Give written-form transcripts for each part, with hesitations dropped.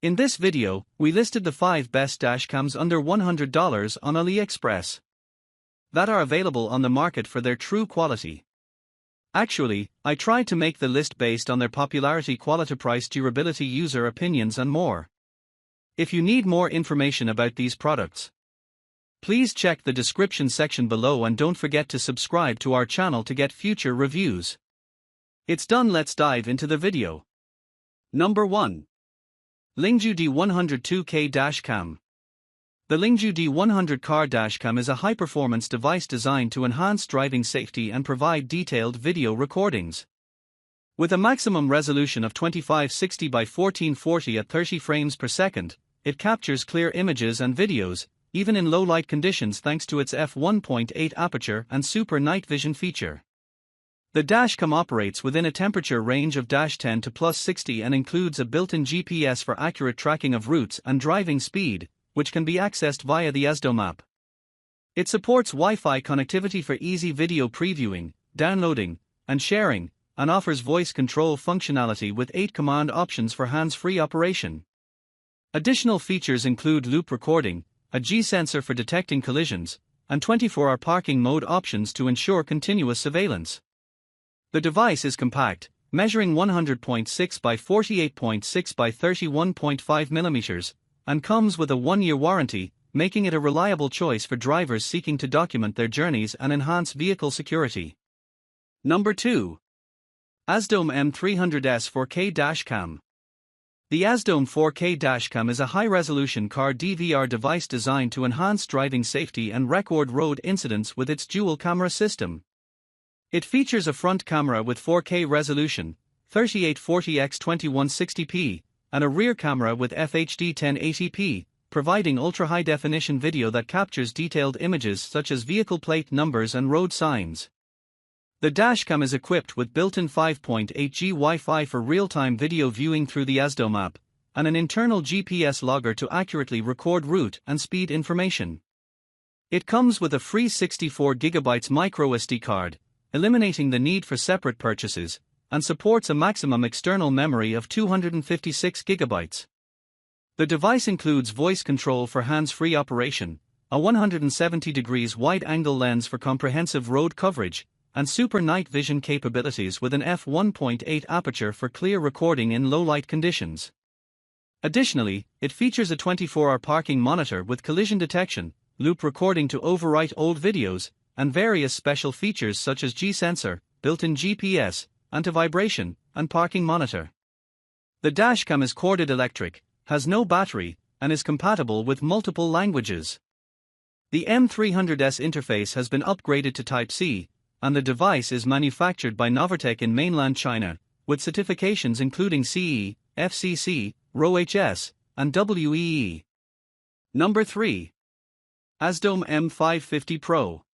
In this video, we listed the 5 best dash cams under $100 on Aliexpress that are available on the market for their true quality. Actually, I tried to make the list based on their popularity, quality, price, durability, user opinions and more. If you need more information about these products, please check the description section below and don't forget to subscribe to our channel to get future reviews. It's done, let's dive into the video. Number 1. LINGDU D100 2K Dash Cam. The LINGDU D100 Car Dash Cam is a high-performance device designed to enhance driving safety and provide detailed video recordings. With a maximum resolution of 2560 by 1440 at 30 frames per second, it captures clear images and videos, even in low-light conditions thanks to its f1.8 aperture and super night vision feature. The dash cam operates within a temperature range of -10 to +60 and includes a built-in GPS for accurate tracking of routes and driving speed, which can be accessed via the AZDOME app. It supports Wi-Fi connectivity for easy video previewing, downloading, and sharing, and offers voice control functionality with 8 command options for hands-free operation. Additional features include loop recording, a G-sensor for detecting collisions, and 24-hour parking mode options to ensure continuous surveillance. The device is compact, measuring 100.6 by 48.6 by 31.5 mm, and comes with a 1-year warranty, making it a reliable choice for drivers seeking to document their journeys and enhance vehicle security. Number 2. AZDOME M550 4K Dash Cam. The AZDOME 4K Dash Cam is a high-resolution car DVR device designed to enhance driving safety and record road incidents with its dual-camera system. It features a front camera with 4K resolution, 3840x2160p, and a rear camera with FHD 1080p, providing ultra-high-definition video that captures detailed images such as vehicle plate numbers and road signs. The dashcam is equipped with built-in 5.8G Wi-Fi for real-time video viewing through the AZDOME app, and an internal GPS logger to accurately record route and speed information. It comes with a free 64GB microSD card, eliminating the need for separate purchases, and supports a maximum external memory of 256 GB. The device includes voice control for hands-free operation, a 170 degrees wide-angle lens for comprehensive road coverage, and super night vision capabilities with an f1.8 aperture for clear recording in low-light conditions. Additionally, it features a 24-hour parking monitor with collision detection, loop recording to overwrite old videos, and various special features such as G-sensor, built-in GPS, anti-vibration, and parking monitor. The dashcam is corded electric, has no battery, and is compatible with multiple languages. The M300S interface has been upgraded to Type-C, and the device is manufactured by Novartek in mainland China, with certifications including CE, FCC, RoHS, and WEE. Number 3. AZDOME M550 Pro.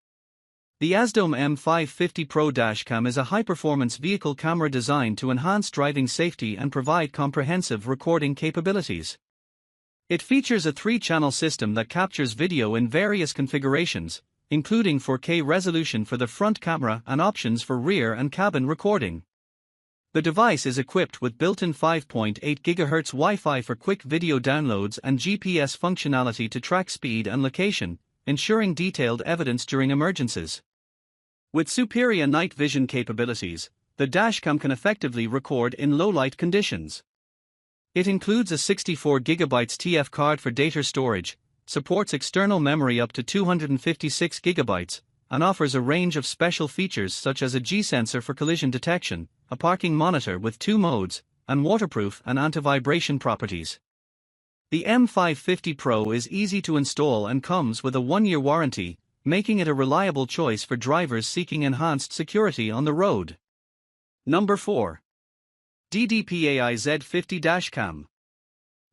The AZDOME M550 Pro Dashcam is a high-performance vehicle camera designed to enhance driving safety and provide comprehensive recording capabilities. It features a 3-channel system that captures video in various configurations, including 4K resolution for the front camera and options for rear and cabin recording. The device is equipped with built-in 5.8 GHz Wi-Fi for quick video downloads and GPS functionality to track speed and location, ensuring detailed evidence during emergencies. With superior night vision capabilities, the dashcam can effectively record in low-light conditions. It includes a 64GB TF card for data storage, supports external memory up to 256 GB, and offers a range of special features such as a G-sensor for collision detection, a parking monitor with 2 modes, and waterproof and anti-vibration properties. The M550 Pro is easy to install and comes with a 1-year warranty, making it a reliable choice for drivers seeking enhanced security on the road. Number 4. DDPAI Z50 Dash Cam.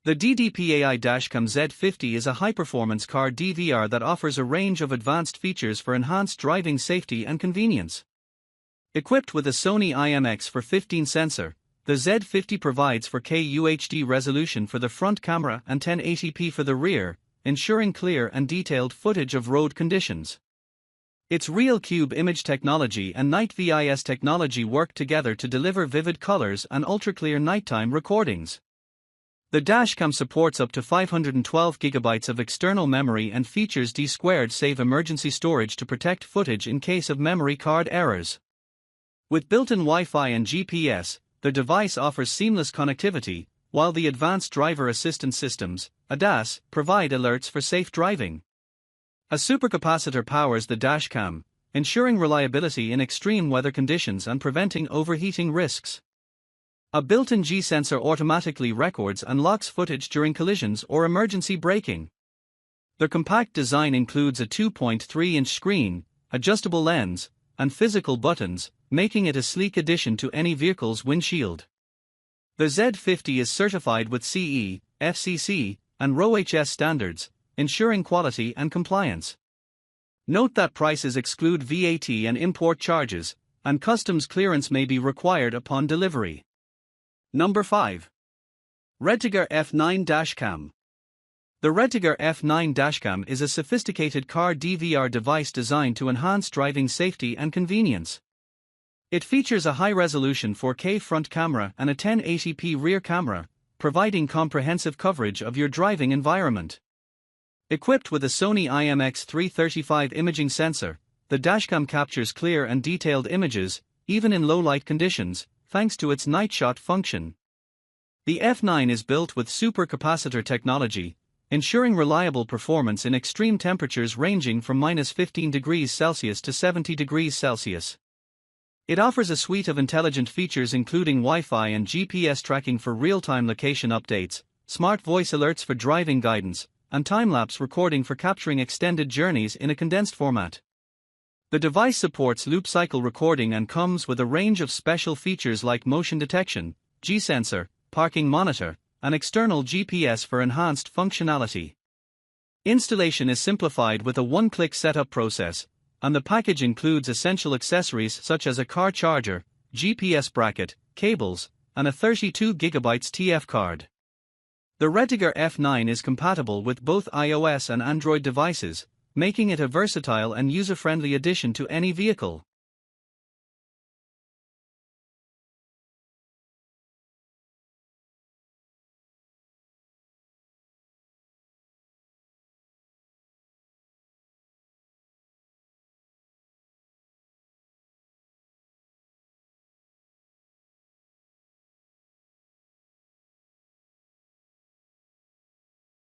The DDPAI Dash Cam Z50 is a high-performance car DVR that offers a range of advanced features for enhanced driving safety and convenience. Equipped with a Sony IMX415 sensor, the Z50 provides 4K UHD resolution for the front camera and 1080p for the rear, ensuring clear and detailed footage of road conditions. Its real cube image technology and night VIS technology work together to deliver vivid colors and ultra-clear nighttime recordings. The dashcam supports up to 512 GB of external memory and features D2 save emergency storage to protect footage in case of memory card errors. With built-in Wi-Fi and GPS, the device offers seamless connectivity, while the Advanced Driver Assistance Systems, ADAS, provide alerts for safe driving. A supercapacitor powers the dashcam, ensuring reliability in extreme weather conditions and preventing overheating risks. A built-in G-sensor automatically records and locks footage during collisions or emergency braking. The compact design includes a 2.3-inch screen, adjustable lens, and physical buttons, making it a sleek addition to any vehicle's windshield. The Z50 is certified with CE, FCC, and RoHS standards, ensuring quality and compliance. Note that prices exclude VAT and import charges, and customs clearance may be required upon delivery. Number 5. REDTIGER F9 Dash Cam. The REDTIGER F9 Dash Cam is a sophisticated car DVR device designed to enhance driving safety and convenience. It features a high-resolution 4K front camera and a 1080p rear camera, providing comprehensive coverage of your driving environment. Equipped with a Sony IMX335 imaging sensor, the dashcam captures clear and detailed images, even in low-light conditions, thanks to its night shot function. The F9 is built with supercapacitor technology, ensuring reliable performance in extreme temperatures ranging from -15°C to 70°C. It offers a suite of intelligent features including Wi-Fi and GPS tracking for real-time location updates, smart voice alerts for driving guidance, and time-lapse recording for capturing extended journeys in a condensed format. The device supports loop cycle recording and comes with a range of special features like motion detection, G-sensor, parking monitor, and external GPS for enhanced functionality. Installation is simplified with a one-click setup process, and the package includes essential accessories such as a car charger, GPS bracket, cables, and a 32GB TF card. The REDTIGER F9 is compatible with both iOS and Android devices, making it a versatile and user-friendly addition to any vehicle.